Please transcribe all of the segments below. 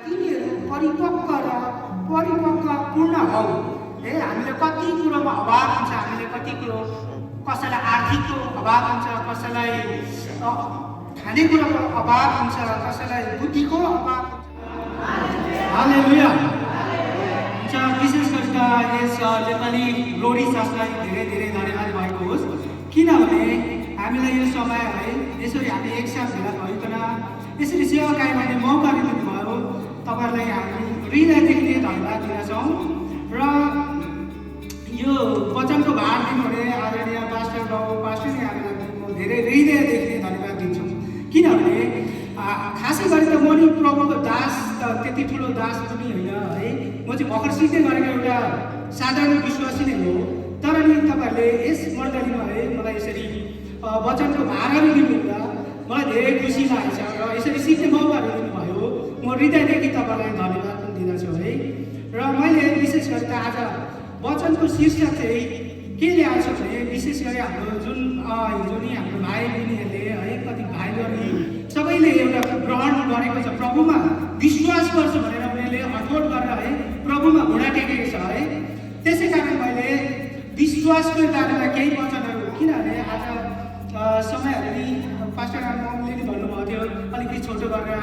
तिमीहरू परिपक्व र परिपक्वपूर्ण हौ। हामीले कति कुरोमा अभाव हुन्छ, हामीले कति कुरो, कसैलाई आर्थिकको अभाव हुन्छ, कसैलाई खानेकुराको अभाव हुन्छ, कसैलाई बुद्धिको अभाव हुन्छ। हालेलुया। विशेष गरी त यस नेपाली ग्लोरी चर्चलाई धेरै धेरै धन्यवाद भएको होस्, किनभने हामीलाई यो समय है यसरी हामी एकसाथ भेला भइकन यसरी सेवा कार्य गर्ने मौका दिनुभयो। तपाईँहरूलाई हामी हृदयदेखि धन्यवाद दिन्छौँ र यो वचनको भार दिनुहुने आदरणीय पास्टर बाबु पास्टरले हामीलाई म धेरै हृदयदेखि धन्यवाद दिन्छु। किनभने खासै गरी त म नि प्रभुको दास त त्यति ठुलो दास पनि होइन है, म चाहिँ भर्खर सिक्दै गरेको एउटा साधारण विश्वासी नै हो। तर नि तपाईँहरूले यस मण्डलीमा है मलाई यसरी वचनको भारहरू दिनुहुँदा मलाई धेरै खुसी लागेको छ र यसरी सिक्ने मौकाहरू दिनुभयो। म हृदयदेखि तपाईँलाई धन्यवाद पनि दिँदछु है। र मैले विशेष गरी त आज वचनको शीर्षक चाहिँ के ल्याएको छ भने विशेष गरी हाम्रो जुन हिजो नि हाम्रो भाइ बहिनीहरूले है कति भाइ बहिनी सबैले एउटा ग्रहण गरेको छ, प्रभुमा विश्वास गर्छु भनेर उनीहरूले अठोट गरेर है प्रभुमा घुँडा टेकेको छ है। त्यसै कारण मैले विश्वासको बारेमा केही वचनहरू, किनभने आज समयहरू नि पास्टर ममले नि भन्नुभएको थियो अलिकति छोटो गरेर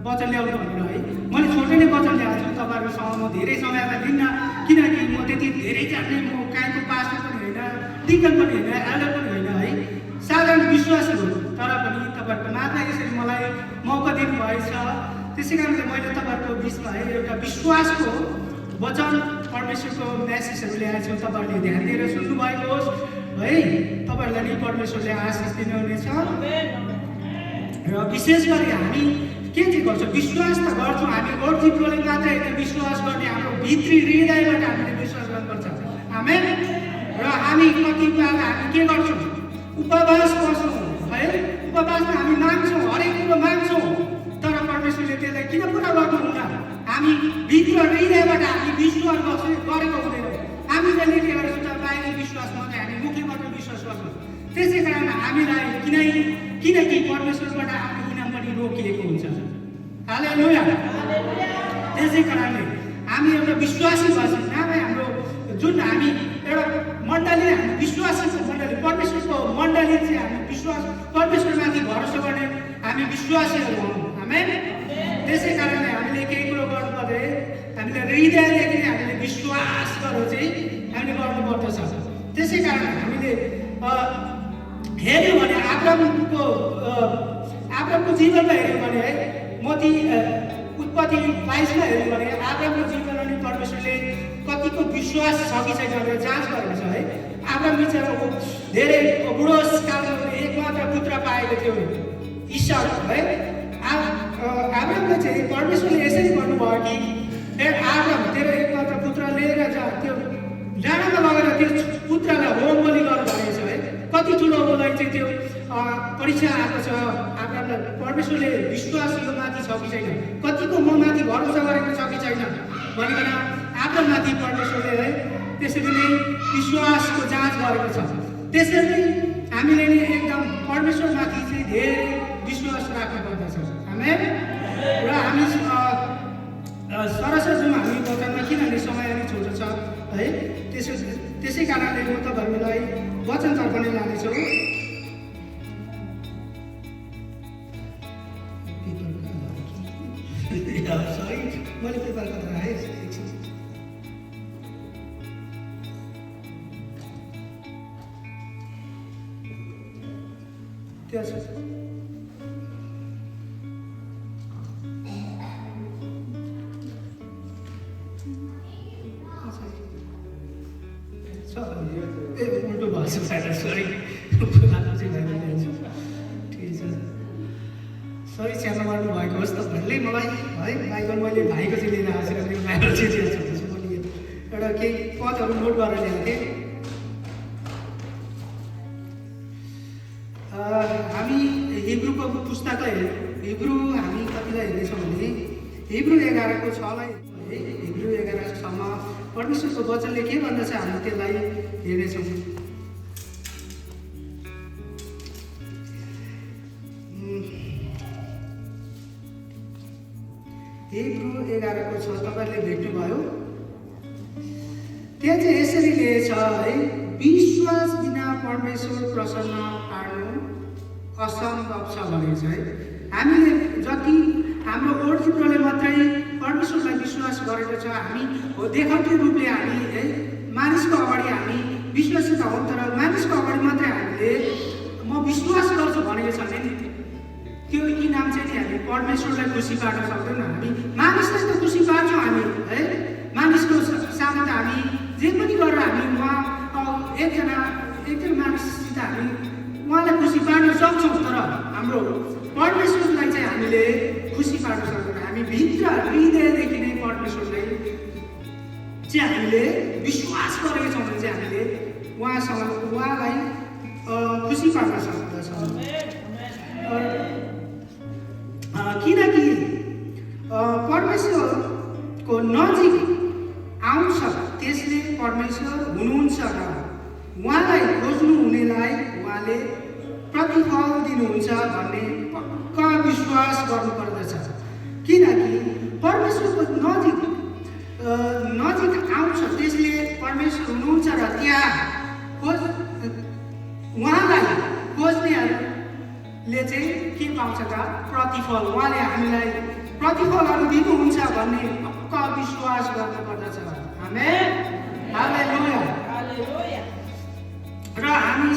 वचन ल्याउनु भनेर है, मैले छोटो नै वचन ल्याएको छु। तपाईँहरूसँग म धेरै समयलाई लिन्न, किनकि म त्यति धेरै जान्ने म काहीँको पास्टर पनि होइन, डिकन पनि होइन, एल्डर पनि होइन है, साधारण विश्वासी हो। तर पनि तपाईँहरूको मात्र यसरी मलाई मौका दिनुभएछ। त्यसै कारणले मैले तपाईँहरूको बिचमा है एउटा विश्वासको वचन परमेश्वरको म्यासेजहरू ल्याएको छु। तपाईँहरूले ध्यान दिएर सुन्नुभएको होस् है, तपाईँहरूलाई नि परमेश्वरले आशिष दिनुहुनेछ। र विशेष गरी हामी के चाहिँ गर्छौँ, विश्वास त गर्छौँ हामी, गौरजीप्रोले मात्रै होइन, विश्वास गर्ने हाम्रो भित्री हृदयबाट हामीले विश्वास गर्नुपर्छ। आमेन। र हामी कतिपय हामी के गर्छौँ, उपवास गर्छौँ है, उपवासमा हामी माग्छौँ, हरेक कुरो माग्छौँ, तर परमेश्वरले त्यसलाई किन पुरा गर्नुहुन्न? हामी भित्र हृदयबाट हामी विश्वास गरेको हुँदैन। हामीले के गर्छौँ त बाहिरी विश्वास मात्रै, हामी मुखले मात्र विश्वास गर्छौँ। त्यसै कारण हामीलाई किनकि परमेश्वरबाट हामी इनाम पनि रोकिएको हुन्छ। हालेलुया। त्यसै कारणले हामी एउटा विश्वासी भएछौँ। नभए हाम्रो जुन हामी एउटा मण्डली, हामी विश्वासीको मण्डली, परमेश्वरको मण्डली चाहिँ हामी विश्वास परमेश्वरमाथि भरोसा गर्ने हामी विश्वासीहरू हौँ। आमेन। त्यसै कारणले हामीले केही कुरो गर्नु पर्यो, हामीले हृदयदेखि हामीले विश्वास गरेर चाहिँ हामीले गर्नुपर्दछ। त्यसै कारण हामीले हेऱ्यो भने आब्रामको जीवनमा हेऱ्यो भने है, मोती उत्पत्ति 22 हेऱ्यो भने आब्रामको जीवनमा नि परमेश्वरले कतिको विश्वास छ कि छैन भनेर जाँच गरेको छ है। आब्राम बिचरा धेरै बुढो कालमा एक मात्र पुत्र पाएको थियो, इसाक है। आब्रामले चाहिँ परमेश्वरले यसरी भन्नुभयो कि आब्राम तेरो एक मात्र पुत्र लिएर जा, त्यो डाँडामा लगेर त्यो पुत्रलाई होम बलि गर्नु भनेको छ है। कति ठुलो बोलाई चाहिँ त्यो परीक्षा आएको छ आब्रामलाई, परमेश्वरले विश्वास यो माथि छ कि छैन, कतिको म माथि भरोसा गरेको छ कि छैन भनिकन आब्राममाथि परमेश्वरले है त्यसरी नै विश्वासको जाँच गरेको छ। त्यसरी नै हामीले नै एकदम परमेश्वरमाथि चाहिँ धेरै विश्वास राख्नु पर्दछ। आमेन। र हामी सरसर जाउँ हामी वचनमा, किनभने समय अलिक छोटो छ है। त्यसै कारणले म तपाईँहरूलाई वचनतर्फ नै लानेछु। सरी मैले पेपर कता राखेँ, एकछिन। त्यसो उल्टो भएको छ, सरी सरी च्यामा मार्नु भएको होस् तपाईँहरूले मलाई है। बाइबल मैले भाइको चाहिँ लिएर आएको छु, मेरो बाइबल चाहिँ छोड्छु, मैले एउटा केही पदहरू नोट गरेर ल्याएको थिएँ। हामी हिब्रूको पुस्तकलाई हिब्रू हामी कतिलाई हेर्नेछौँ भने हिब्रू 11को 6लाई है, हिब्रू 11:6मा परमेश्वरको वचनले के भन्दछ हामी त्यसलाई हेर्नेछौँ। हे हिब्रू 11:6 तपाईँले भेट्नुभयो। त्यहाँ चाहिँ यसरी लेखेछ है, विश्वास बिना परमेश्वर प्रसन्न पार्नु असम्भव छ भनेको छ है। हामीले जति हाम्रो ओर्जिनले मात्रै परमेश्वरलाई विश्वास गरेको छ, हामी देखाउने रूपले हामी है मानिसको अगाडि हामी विश्वासी त हौँ, तर मानिसको अगाडि मात्रै हामीले म विश्वास गर्छु भनेको छ भने त्यो इनाम चाहिँ नि हामी परमेश्वरलाई खुसी पार्न सक्दैनौँ। हामी मानिसलाई त खुसी पार्छौँ हामी है, मानिसको सामु त हामी जे पनि गरेर हामी उहाँ एकजना मानिससित हामी उहाँलाई खुसी पार्न सक्छौँ, तर हाम्रो परमेश्वरलाई चाहिँ हामीले खुसी पार्न सक्दैनौँ। हामी भित्र हृदयदेखि नै परमेश्वरलाई चाहिँ हामीले विश्वास गरेको छौँ भने चाहिँ हामीले उहाँलाई खुसी पार्न सक्दछौँ। किनकि परमेश्वरको नजिक आउँछ त्यसले परमेश्वर हुनुहुन्छ र उहाँलाई खोज्नु हुनेलाई उहाँले प्रतिफल दिनुहुन्छ भन्ने पक्का विश्वास गर्नुपर्दछ। किनकि परमेश्वरको नजिक आउँछ त्यसले परमेश्वर हुनुहुन्छ र त्यहाँ उहाँलाई खोज्नेहरूले चाहिँ के पाउँछ त प्रतिफल, उहाँले हामीलाई प्रतिफलहरू दिनुहुन्छ भन्ने पक्का विश्वास गर्नुपर्दछ। आमेन, हालेलुया। र हामी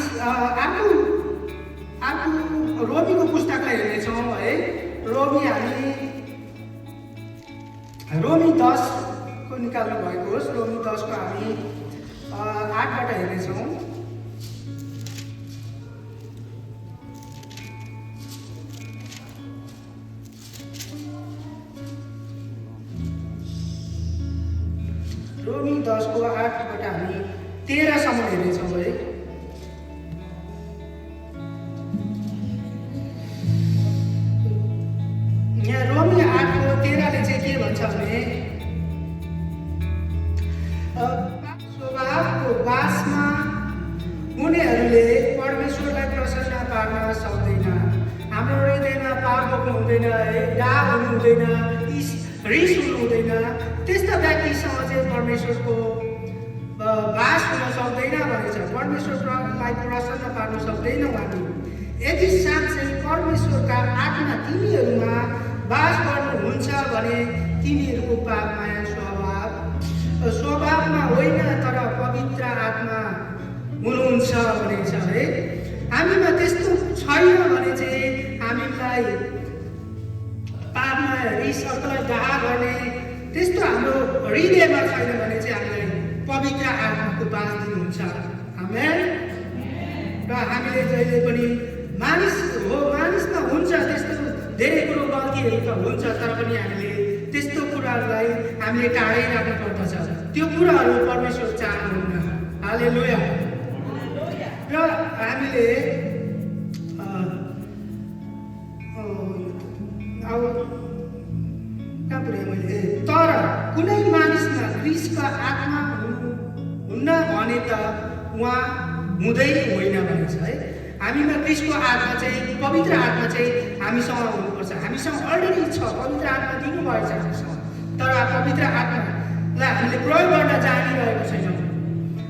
अर्को रोमीको पुस्तकलाई हेर्नेछौँ है। रोमी 10 को निकाल्नु भएको होस्, रोमी 10 को हामी 8बाट हेर्नेछौँ। रोमी 10 को 8बाट हामी 13 सम्म हेर्नेछौँ है। यहाँ रोमी 8 को 13 ले चाहिँ के भन्छ भने स्वभावको बासमा हुनेहरूले परमेश्वरलाई प्रसन्न पार्न सक्दैन। हाम्रो हृदयमा पाप बोक्नु हुँदैन है, डाह हुनु हुँदैन, रिस हुनु हुँदैन। त्यस्ता व्यक्तिसँग चाहिँ परमेश्वरको बास हुन सक्दैन भनेछ। परमेश्वरलाई प्रसन्न पार्न सक्दैनौँ हामी। यदि साँच्चै परमेश्वरका आत्मा तिमीहरूमा बास गर्नुहुन्छ भने तिमीहरूको पापमाया स्वभावमा होइन तर पवित्र आत्मा हुनुहुन्छ भनेछ है। हामीमा त्यस्तो छैन भने चाहिँ हामीलाई पापमा रिस अर्कोलाई डाह गर्ने त्यस्तो हाम्रो हृदयमा छैन भने चाहिँ हामीलाई पवित्र आत्माको बास दिनुहुन्छ। आमेन। र हामीले जहिले पनि मानिसमा हुन्छ त्यस्तो धेरै कुरो गल्तीहरू त हुन्छ, तर पनि हामीले त्यस्तो कुराहरूलाई हामीले टाढै राख्नु पर्दछ। त्यो कुराहरू परमेश्वर चाहनुहुन्न। हालेलुया। र हामीले अब कहाँ पुऱ्याएँ मैले, तर कुनै मानिसमा क्रिस्टको आत्मा हुन्न भने त उहाँ हुँदै होइन भनेछ है। हामीमा क्रिस्टको आत्मा चाहिँ पवित्र आत्मा चाहिँ हामीसँग हुनुपर्छ। हामीसँग अलरेडी छ, पवित्र आत्मा दिनुभएको छ हामीसँग, तर पवित्र आत्मालाई हामीले प्रयोग गर्न जानिरहेको छैनौँ।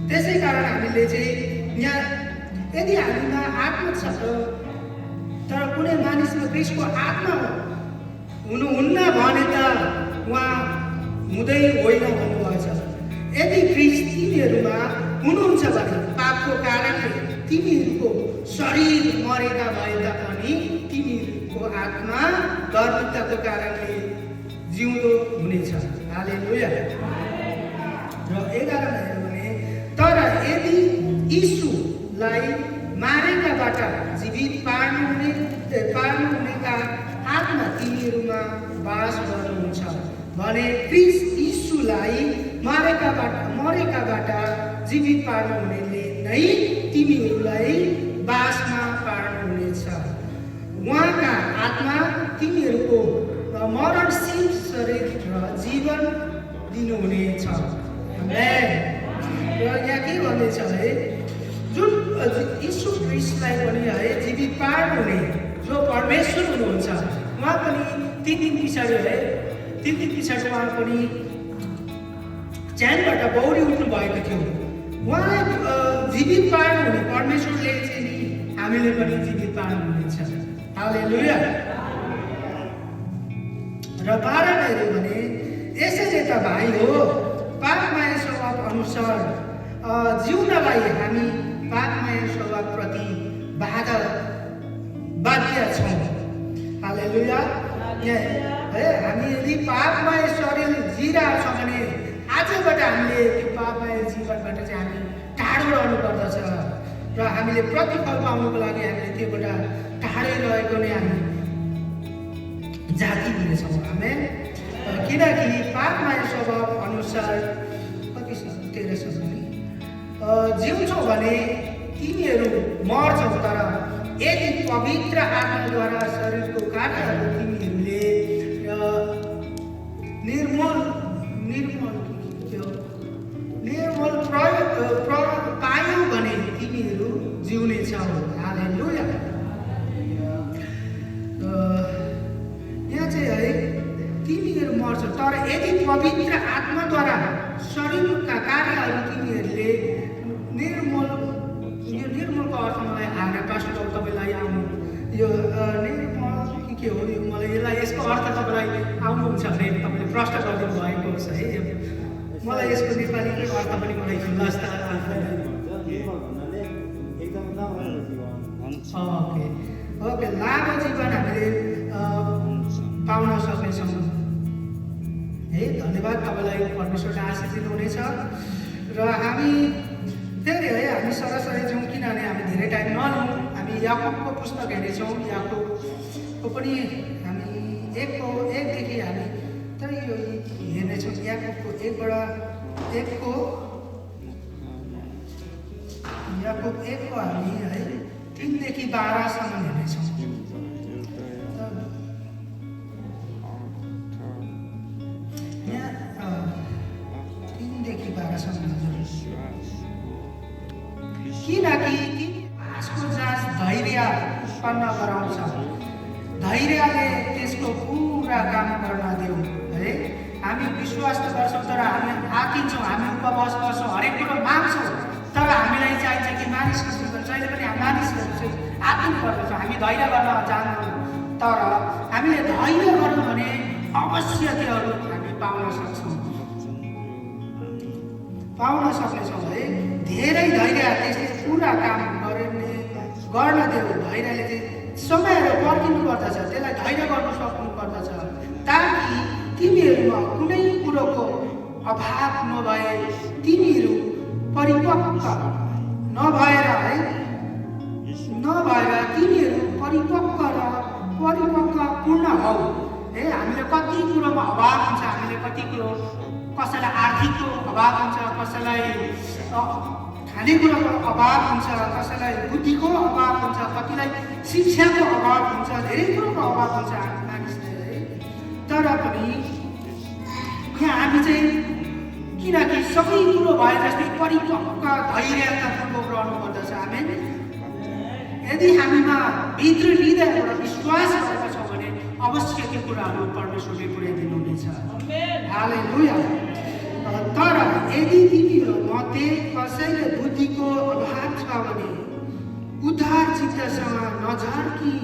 त्यसै कारण हामीले चाहिँ यहाँ यदि हामीमा आत्मा छ तर कुनै मानिसमा क्रिस्टको आत्मा हुनुहुन्न भने त उहाँ हुँदै होइन भन्नुभएको छ। यदि क्रिस्ट तिमीहरूमा हुनुहुन्छ भने पापको कारणले तिमीहरूको शरीर मरेका भए तापनि तिमीहरूको आत्मा धार्मिकताको कारणले जिउँदो हुनेछ। हालेलुया। र 11 मा हेर्नु भने तर यदि यीशुलाई मारेकाबाट जीवित पार्नुहुनेका आत्मा तिमीहरूमा बास गर्नुहुन्छ भने क्रिस्ट यीशुलाई मरेकाबाट जीवित पार्नुहुनेले नै तिमीहरूलाई बासमा पार्नुहुनेछ। उहाँका आत्मा तिमीहरूको मरणशील शरीर र जीवन दिनुहुनेछ। आमेन। र यहाँ के भन्दैछ है, जुन यीशु क्रिस्टलाई पनि है जीवित पार्नुहुने जो परमेश्वर हुनुहुन्छ, उहाँ पनि 3 दिन पछाडि है त्यति पछाडि उहाँ पनि च्यानबाट बौरी उठ्नु भएको थियो। उहाँलाई जीवित पार्नु हुने परमेश्वरले चाहिँ नि हामीले पनि जीवित पार्नु हुनेछ। हालेलुया। र 12 हेऱ्यो भने यसैले त भाइ हो पापमय स्वभाव अनुसार जिउनलाई हामी पापमय स्वभावप्रति बाध्य छौँ। हालेलुया। है हामी यदि पापमय शरीर जिरहेको छौँ भने आजबाट हामीले त्यो पापमय जीवनबाट चाहिँ हामी टाढो रहनु पर्दछ र हामीले प्रतिफल पाउनुको लागि हामीले त्योबाट टाढै रहेको नै हामी जाति दिनेछौँ। आमेन। किनकि पापमय स्वभाव अनुसार कति 13 जिउँछौ भने तिमीहरू मर्छौ, तर यदि पवित्र आत्माद्वारा शरीरको कार्यहरू तिमीहरूले निर्मल पायौ भने तिमीहरू जिउनेछौ। हालेलुया। यहाँ चाहिँ है तिमीहरू मर्छौ, तर यदि पवित्र आत्माद्वारा शरीरका कार्यहरू तिमीहरूले निर्मलको अर्थ मलाई आएर पास्टर तपाईँलाई आउनु यो निर्मल के हो यो मलाई यसको अर्थ तपाईँलाई आउनुहुन्छ भने तपाईँले प्रश्न गरिदिनु भएको छ है। मलाई यसको नेपालीकै अर्थ पनि मलाई खुल्लास्ता ओके लामो जीवन हामीले पाउन सक्नेछौँ है। धन्यवाद तपाईँलाई, परमेश्वरले आशिष दिनुहुनेछ। र हामी फेरि है हामी सरसरी जाउँ किनभने हामी धेरै टाइम नलौँ। हामी याकुबको पुस्तक हेर्नेछौँ। याकुबको पनि हामी 1देखि हामी तर यो हेर्नेछौँ। याकुबको 1को हामी है 3देखि 12सम्म हेर्नेछौँ। 3देखि 12सम्म किनकि आजको जाँच धैर्यपन्न गराउँछ, धैर्यले त्यसको पुरा काम गर्न देऊ है। हामी विश्वास त गर्छौँ तर हामी आँकिन्छौँ, हामी उपवास गर्छौँ, हरेक कुरो माग्छौँ, तर हामीलाई चाहिन्छ कि मानिसको जीवन जहिले पनि मानिसहरू चाहिँ आँकिनु पर्दछ। हामी धैर्य गर्न जान्दैनौँ, तर हामीले धैर्य गर्नु भने अवश्य त्योहरू हामी पाउन सक्नेछौँ है। धेरै धैर्य त्यसले पुरा काम गर्न देऊ। धैर्यले चाहिँ समयहरू पर्खिनु पर्दछ, त्यसलाई धैर्य गर्नु सक्नु पर्दछ ताकि तिमीहरूमा कुनै कुरोको अभाव नभए तिमीहरू परिपक्व नभएर तिमीहरू परिपक्व पूर्ण हौ है। हामीले कति कुरोमा अभाव हुन्छ, हामीले कति कुरो कसैलाई आर्थिकको अभाव हुन्छ, कसैलाई खानेकुराको अभाव हुन्छ, कसैलाई बुद्धिको अभाव हुन्छ, कतिलाई शिक्षाको अभाव हुन्छ, धेरै कुरोको अभाव हुन्छ मानिसलाई है। तर पनि यहाँ हामी चाहिँ किनकि सबै कुरो भए जस्तै परिपक्व धैर्यतापूर्वक रहनु पर्दछ। आमेन। यदि हामीमा भित्र हृदयबाट विश्वास गरेका छौँ भने अवश्य त्यो कुराहरू परमेश्वरले पुर्याइदिनुहुनेछ। हालेलुया। तर यदि तिमीहरू मध्ये कसैले बुद्धिको अभाव छ भने उद्धार चित्तसँग नझर्की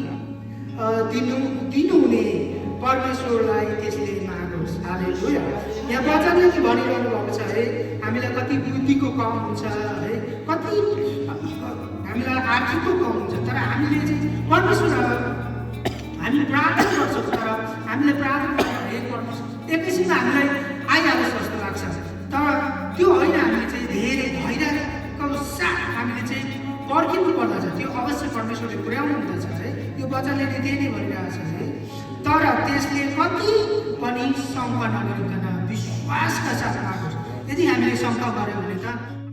दिनुहुने परमेश्वरलाई त्यसले मागोस्। हालेलुया। यहाँ वचनले के भनिरहनु भएको छ है, हामीलाई कति बुद्धिको कम हुन्छ है, कति हामीलाई आर्थिकको कम हुन्छ, तर हामीले चाहिँ परमेश्वर हामी प्रार्थना गर्छौँ, तर हामीले प्रार्थना एकैछिनमा हामीलाई आइहाल्छ जस्तो लाग्छ, तर त्यो होइन। हामीले चाहिँ धेरै धैर्यको साथ हामीले चाहिँ पर्खिनु पर्दछ, त्यो अवश्य परमेश्वरले पुर्याउनु हुँदछ है। यो वचनले त्यही नै भनिरहेको छ है। तर त्यसले कति पनि शङ्का नगरिकन विश्वासका साथ मागोस्। यदि हामीले शङ्का गऱ्यौँ भने त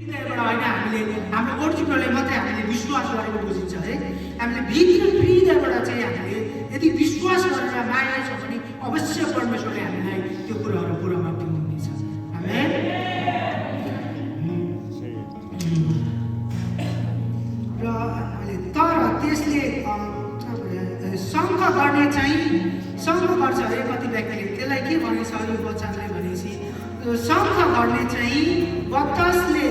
हृदयबाट होइन, हामीले हाम्रो ओरिजिनलले मात्रै हामीले विश्वास गरेको बुझिन्छ है। हामीले भित्र हृदयबाट चाहिँ हामीले यदि विश्वास गरेर मागेछौँ भने अवश्य परमेश्वरले हामीलाई त्यो कुराहरू पुरा गरिदिनुहुनेछ। आमेन। र तर त्यसले शङ्का गर्ने चाहिँ शङ्का गर्छ है कति व्यक्तिले, त्यसलाई यसलाई के भनेछ यो वचनले भनेपछि शङ्खहरूले चाहिँ बतासले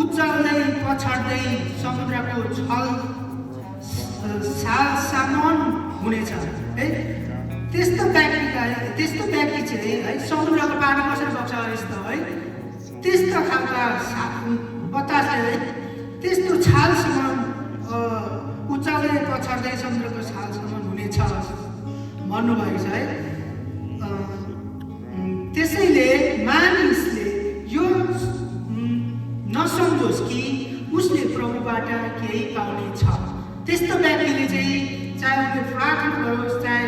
उचाल्दै पछाड्दै समुद्रको छल सामान हुनेछ है। त्यस्तो व्यक्ति चाहिँ है समुद्रको पानी कसरी बग्छ यस्तो है त्यस्तो खालका बतासले त्यस्तो छालसम्म उचाल्दै पछाड्दै समुद्रको छालसम्म हुनेछ भन्नुभएको छ है। त्यसैले मानिसले यो नसम्झोस् कि उसले प्रभुबाट केही पाउने छ। त्यस्तो व्यक्तिले चाहिँ चाहे उसले प्रार्थना गरोस् चाहे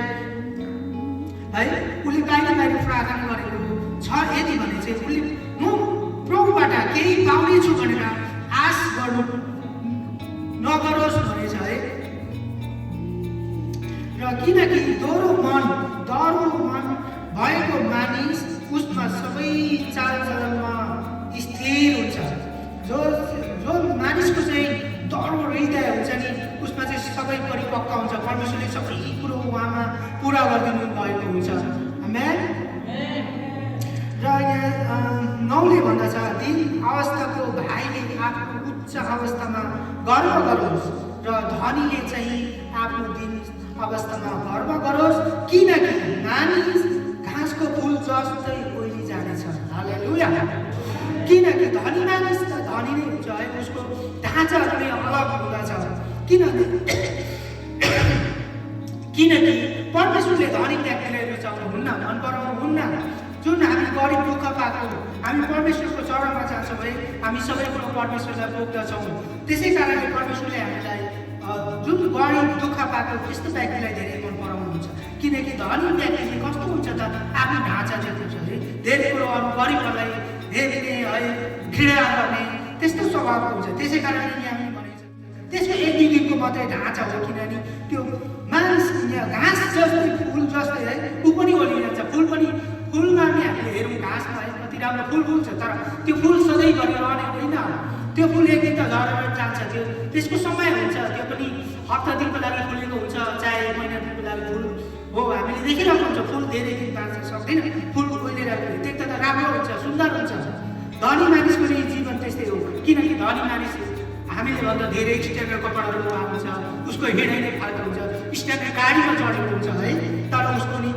है उसले बाहिर प्रार्थना गरेको छ यदि भने चाहिँ उसले म प्रभुबाट केही पाउने छु भनेर आश गर्नु नगरोस् भनेछ है। र किनकि डरो मन भएको मानिस उसमा सबै चालचलनमा स्थिर हुन्छ। जो मानिसको चाहिँ डरो हृदय हुन्छ नि उसमा चाहिँ सबै परिपक्व हुन्छ। परमेश्वरले सबै कुरो उहाँमा पुरा गरिदिनु भएको हुन्छ। आमेन। र यहाँ 9ले भन्दछ दिन अवस्थाको भाइले आफ्नो उच्च अवस्थामा गर्व गरोस् र धनीले चाहिँ आफ्नो दिन अवस्थामा गर्व गरोस् किनकि मानिस घाँसको फुल जस्तै ओइली जानेछ। हालेलुया। किनकि धनी मानिस त धनी नै हुन्छ है उसको ढाँचाहरू नै अलग हुँदछ। किनकि परमेश्वरले धनी व्यक्तिलाई रुचाउनुहुन्न मन पराउनुहुन्न। जुन हामी गरिब दुःख पाएको हामी परमेश्वरको चरणमा जान्छौँ है हामी सबै कुरो परमेश्वरलाई बोक्दछौँ। त्यसै कारणले परमेश्वरले हामीलाई जुन गरिब दुःख पाएको त्यस्तो व्यक्तिलाई धेरै मन पराउनुहुन्छ। किनकि धनी व्यक्तिले कस्तो हुन्छ त आफ्नो ढाँचा जति हुन्छ है धेरै कुरोहरू गरिबहरूलाई धेरै है घृणा गर्ने त्यस्तो स्वभावको हुन्छ। त्यसै कारणले हामी भनेको त्यसको एक दुई दिनको मात्रै ढाँचा हो। किनभने त्यो मानिस घाँस जस्तै फुल जस्तै है ऊ पनि ओलिजान्छ। फुलमा पनि हामीले हेरौँ घाँसमा है कति राम्रो फुल फुल्छ तर त्यो फुल सधैँभरि रहने होइन। त्यो फुल एक दिन त झरेर जान्छ। त्यसको समय हुन्छ। त्यो पनि हप्ता दिनको लागि फुलेको हुन्छ चाहे एक महिना दिनको लागि फुल हो हामीले देखिरहेको हुन्छ। फुल धेरै दिन बाँच्न सक्दैन। फुल ओइलिरहेको देख्दा त राम्रो हुन्छ सुन्दर हुन्छ। धनी मानिसको जीवन त्यस्तै हो। किनकि धनी मानिस हामीले भन्दा धेरै स्ट्यान्डर्ड कपडाहरू लगाएको हुन्छ उसको हिँडाइ नै फाल्टो हुन्छ स्ट्यान्डर्ड गाडीमा चढेको हुन्छ है तर उसको नि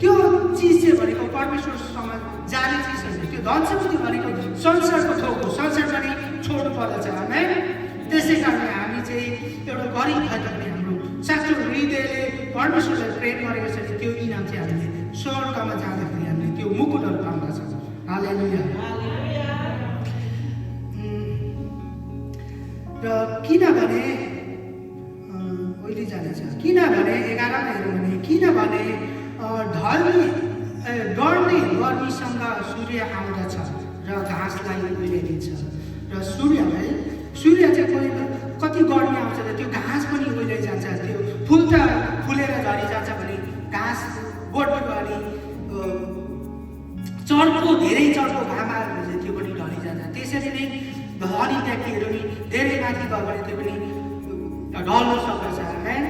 त्यो चिज चाहिँ भनेको परमेश्वरसँग जाने चिज होइन। त्यो धन सम्पत्ति भनेको संसारको थोक हो। संसारमा नै छोड्नु पर्दछ। आमेन। त्यसै कारणले हामी चाहिँ एउटा गरिब भए पनि हाम्रो साँचो हृदयले परमेश्वरलाई प्रेम गरेको छ त्यो इनाम चाहिँ हामीले स्वर्गमा जाँदाखेरि हामीले त्यो मुकुटहरू पाउँदछौँ। हालेलुया। र किनभने ओइली जानेछ किनभने 11मा हेरौँ भने किनभने डढ्ने गर्मीसँग सूर्य आउँदछ र घाँसलाई ओइलिदिन्छ। र सूर्य चाहिँ कोही कति गर्मी आउँछ त त्यो घाँस पनि ओइलै जान्छ। त्यो फुल त फुलेर झरिजान्छ भने घाँस बोटको अनि धेरै चर्को घाम आयो भने चाहिँ त्यो पनि ढलिजान्छ। त्यसरी नै धनी व्यक्तिहरू नि धेरै माथि गयो भने त्यो पनि ढल्न सक्दछ। आमेन।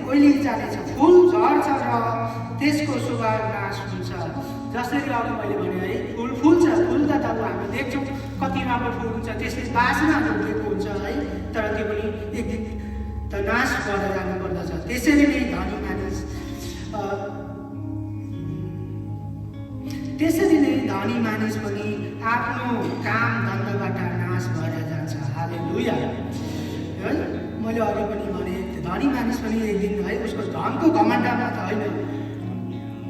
ओइली जानेछ फुल झर्छ र त्यसको शोभा नाश हुन्छ। जसरी अब मैले भने है फुल फुल्छ फुल त अब हामी देख्छौँ कति राम्रो फुल हुन्छ त्यसले बासनाहरू दिएको हुन्छ है तर त्यो पनि एक दिन त नाश भएर जानुपर्दछ। त्यसरी नै धनी मानिस पनि आफ्नो काम धन्दाबाट नाश भएर जान्छ। हालेलुया। है मैले अघि पनि भने धनी मानिस पनि एक दिन है उसको धनको घमण्डमा त होइन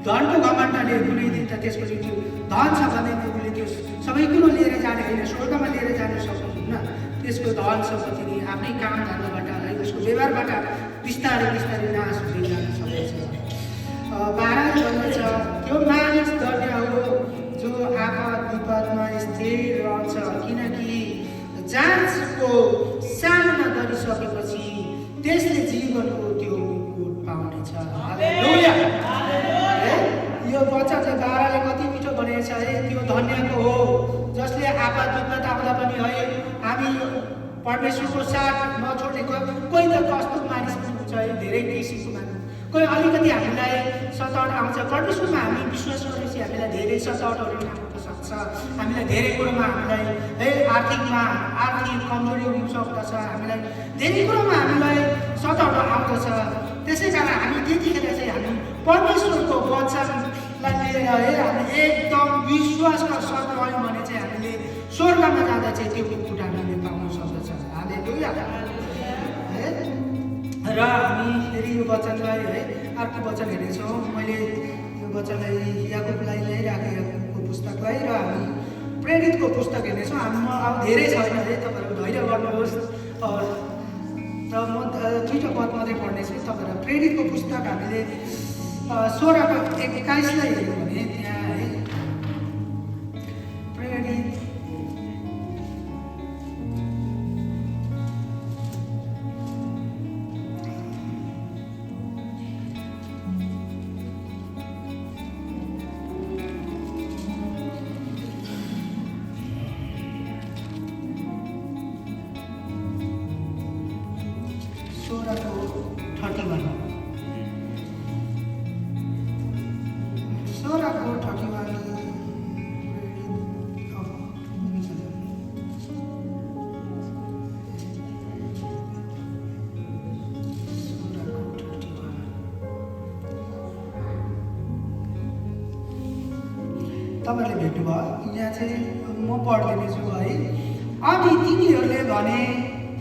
धनको घमण्डले कुनै दिन त त्यसपछि त्यो धन छ भने उसले त्यो सबै कुरो लिएर जाने होइन स्वर्गमा लिएर जानु सक्नुहुन्न। त्यसको धन सम्पत्ति नि आफ्नै काम धन्दाबाट है उसको व्यवहारबाट बिस्तारै नाश हुँदै जान सक्दछ। 12 भन्दछ त्यो मानिस धन्य हो जो आपद विपदमा स्थिर रहन्छ किनकि जाँचको सामना गरिसकेपछि त्यसले जीवनको त्यो मुकुट पाउनेछ। हालेलुया। यो वचन 12ले कति मिठो भनेको छ है त्यो धन्यको हो जसले आपद विपद आउँदा पनि है हामी परमेश्वरको साथ नछोड्ने कोही त कस्तो मानिस पनि हुन्छ है धेरै किसिमको मानिस कोही अलिकति हामीलाई सतावट आउँछ, परमेश्वरमा हामी विश्वास गरेपछि हामीलाई धेरै सतावटहरू आउन सक्छ। हामीलाई धेरै कुरोमा हामीलाई आर्थिक कमजोरी हुन सक्दछ, हामीलाई धेरै कुरोमा हामीलाई सतावट आउँदछ। त्यसै कारण हामी त्यतिखेर चाहिँ हामी परमेश्वरको वचनलाई लिएर हामी एकदम विश्वासका साथ रह्यौँ भने चाहिँ हामीले स्वर्गमा जाँदा चाहिँ त्यो कुराहरू हामीले पाउन सक्दछ। हालेलुया। र हामी फेरि यो वचनलाई अर्को वचन हेर्नेछौँ। मैले यो वचनलाई याकुबलाई ल्याइराखेँ, याकुबको पुस्तकलाई, र हामी प्रेरितको पुस्तक हेर्नेछौँ। हाम्रो अब धेरै छैन तपाईँहरू धैर्य गर्नुहोस्। र म दुईवटा पद मात्रै पढ्नेछु। तपाईँहरू प्रेरितको पुस्तक हामीले 16:21 हेऱ्यौँ भने त्यहाँ प्रेरित तपाईँले भेट्नुभयो। यहाँ चाहिँ म पढिदिनेछु है। अनि तिनीहरूले भने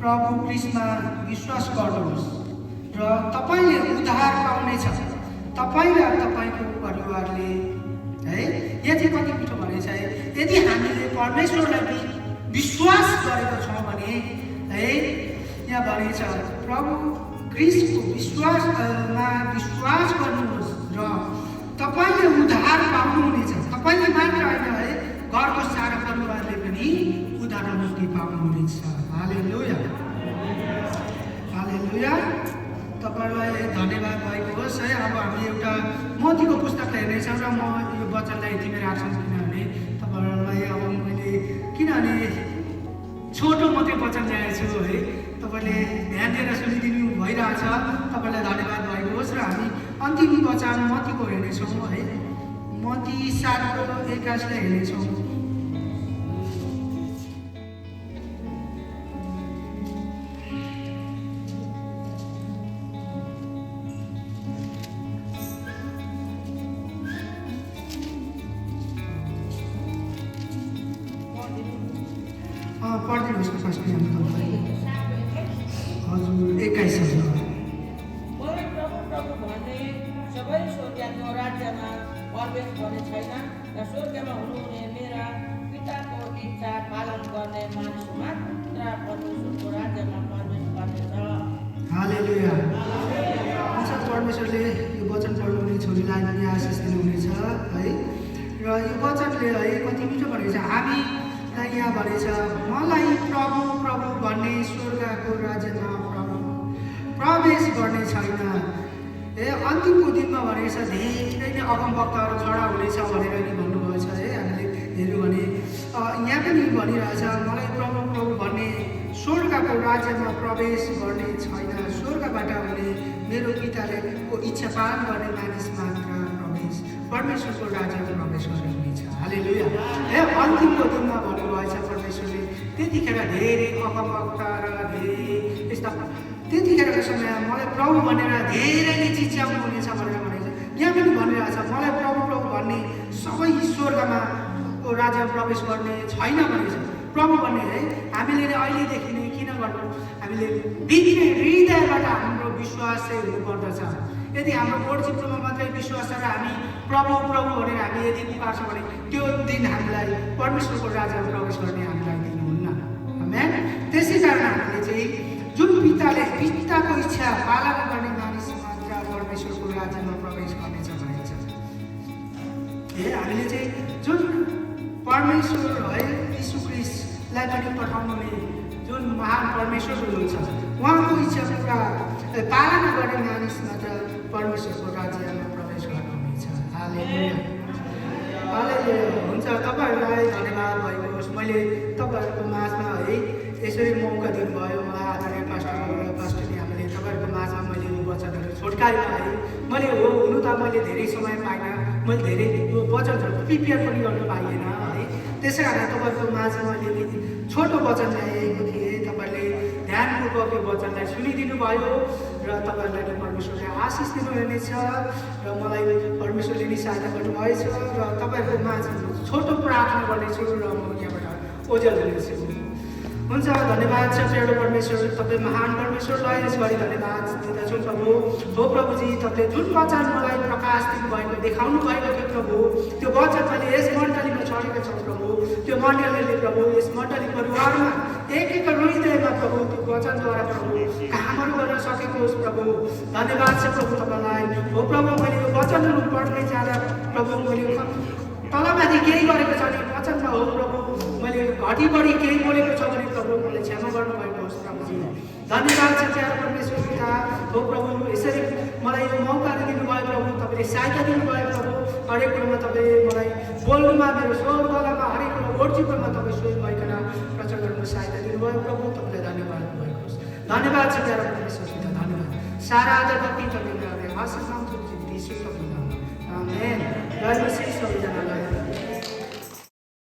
प्रभु क्रिस्टमा विश्वास गर्नुहोस् र तपाईँले उद्धार पाउनेछ, तपाईँ र तपाईँको परिवारले। यहाँ चाहिँ कति मिठो भनेछ यदि हामीले परमेश्वरलाई विश्वास गरेका छौँ भने यहाँ भनेछ प्रभु क्रिस्टको विश्वासमा विश्वास गर्नुहोस् र तपाईँले उद्धार पाउनुहुनेछ। तपाईँले मात्र होइन घरको सारा परिवारले पनि उद्धार मुक्ति पाउनुहुनेछ। हालेलुया, हालेलुया। तपाईँलाई धन्यवाद भएको होस्। अब हामी एउटा मत्तीको पुस्तकलाई हेर्नेछौँ र म यो वचनलाई यतिमै राख्छु, किनभने तपाईँहरूलाई अब मैले किनभने छोटो मात्रै वचन ल्याएछु तपाईँले ध्यान दिएर सुनिदिनु भइरहेछ। तपाईँलाई धन्यवाद भएको होस्। र हामी अन्तिम वचन मत्तीको हेर्नेछौँ मत्ती 7:21 हेर्नेछौँ। पढिदिनुहोस् न फर्स्ट हजुर 21 सबै स्वर्गको राज्यमा प्रवेश गर्ने छैन र स्वर्गमा हुनुहुने मेरा पिताको इच्छा पालन गर्ने मानिस मात्र परमेश्वरको राज्यमा प्रवेश गर्नेछ। हालेलुया। परमेश्वरले यो वचन पढ्नुहुने छोरीलाई पनि आशिष दिनुहुनेछ है। र यो वचनले कति मिठो भनेको छ। हामीलाई यहाँ भनेछ मलाई प्रभु प्रभु भन्ने स्वर्गको राज्यमा प्रवेश गर्ने छैन। अन्तिमको दिनमा भनेछ धेरै नै अगमवक्ताहरू खडा हुनेछ भनेर नि भन्नुभएको छ। हामीले हेऱ्यौँ भने यहाँ पनि भनिरहेछ मलाई प्रभु प्रभु भन्ने स्वर्गको राज्यमा प्रवेश गर्ने छैन, स्वर्गबाट हुने मेरो पिताले को इच्छा पालन गर्ने मानिस मात्र परमेश्वरको राज्यमा प्रवेश गर्ने हुनेछ। हालेलुया। अन्तिमको दिनमा भन्नुभएको छ परमेश्वरले त्यतिखेर धेरै अगमवक्ता र धेरै यस्ता त्यतिखेरको समयमा मलाई प्रभु भनेर धेरैले चिच्याउनु हुनेछ भनेर भनेको छ। यहाँ पनि भनिरहेछ मलाई प्रभु प्रभु भन्ने सबै स्वर्गमा राज्यमा प्रवेश गर्ने छैन भनेको छ। प्रभु भन्ने हामीले अहिलेदेखि नै किन गर्नु, हामीले भित्री हृदयबाट हाम्रो विश्वास चाहिँ हुनुपर्दछ। यदि हाम्रो गोडचिप्लोमा मात्रै विश्वास छ र हामी प्रभु प्रभु भनेर हामी यदि पुकार्छ भने त्यो दिन हामीलाई परमेश्वरको राज्यमा प्रवेश गर्ने हामीलाई दिनुहुन्न। आमेन। त्यसै कारण हामीले चाहिँ जुन पिताको इच्छा पालन गर्ने मानिस मात्र परमेश्वरको राज्यमा प्रवेश गर्नेछ भनेको छ। हामीले चाहिँ जुन परमेश्वर यीशु ख्रीष्टलाई पनि पठाउनुहुने जुन महान परमेश्वर हुनुहुन्छ उहाँको इच्छा पुरा पालना गर्ने मानिस मात्र परमेश्वरको राज्यमा प्रवेश गर्नुहुनेछ। हालेलुया, हालेलुया। हुन्छ, तपाईँहरूलाई धन्यवाद भएको होस्। मैले तपाईँहरूको माझमा यसरी मौका दिनुभयो। मलाई आदरणीय पास्टरले हामीले तपाईँहरूको माझमा मैले यो वचनहरू छोड्काएर मैले हुनु त मैले धेरै समय पाइनँ, मैले धेरै वचनहरू प्रिपेयर पनि गर्नु पाइएन है। त्यसै कारण तपाईँहरूको माझ मैले छोटो वचन ल्याएको थिएँ। तपाईँहरूले ध्यानपूर्वक यो वचनलाई सुनिदिनु भयो र तपाईँहरूलाई परमेश्वरले आशिष दिनुहुनेछ र मलाई परमेश्वरले नि सहायता गर्नुभएछ र तपाईँहरूको माझ छोटो प्रार्थना गर्नेछु र म यहाँबाट ओझेल हुनेछु। हुन्छ, धन्यवाद छ प्यारो परमेश्वर, तपाईँ महान परमेश्वरलाई यसरी धन्यवाद दिँदछु प्रभु। हो प्रभुजी, तपाईँले जुन वचन मलाई प्रकाश दिनुभएको देखाउनु भएको थियो प्रभु, त्यो वचन मैले यस मण्डलीमा छरेको छ प्रभु। त्यो मण्डलीले प्रभु यस मण्डली परिवारमा एक एक हृदयमा प्रभु त्यो वचनद्वारा प्रभु कामहरू गर्न सकेको होस् प्रभु। धन्यवाद छ प्रभु तपाईँलाई। हो प्रभु, मैले यो वचनहरू पढ्दै जाँदा प्रभु मैले तलमाथि केही गरेको छ भने वचनमा हो प्रभु, मैले घटी बढी केही बोलेको छ भने प्रभु मलाई क्षमा गर्नुभएको होस् प्रभुजी। धन्यवाद छ प्यारो परमेश्वर पिता। हो प्रभु, यसरी मलाई यो मौका दिनुभयो प्रभु, तपाईँले सहायता दिनुभयो प्रभु। हरेक कुरोमा तपाईँ मलाई बोल्नुमा, मेरो स्वर गलामा, हरेक कुरो ओर्जिपमा तपाईँ सोच भइकन प्रचार गर्नु सहायता दिनुभयो प्रभु। तपाईँलाई धन्यवाद भएको होस्। धन्यवाद छ प्यारो परमेश्वर पिता, धन्यवाद। सारा आदर भक्ति तपाईँले आशिष नाम आमेन। जय मसीह सबैजनालाई।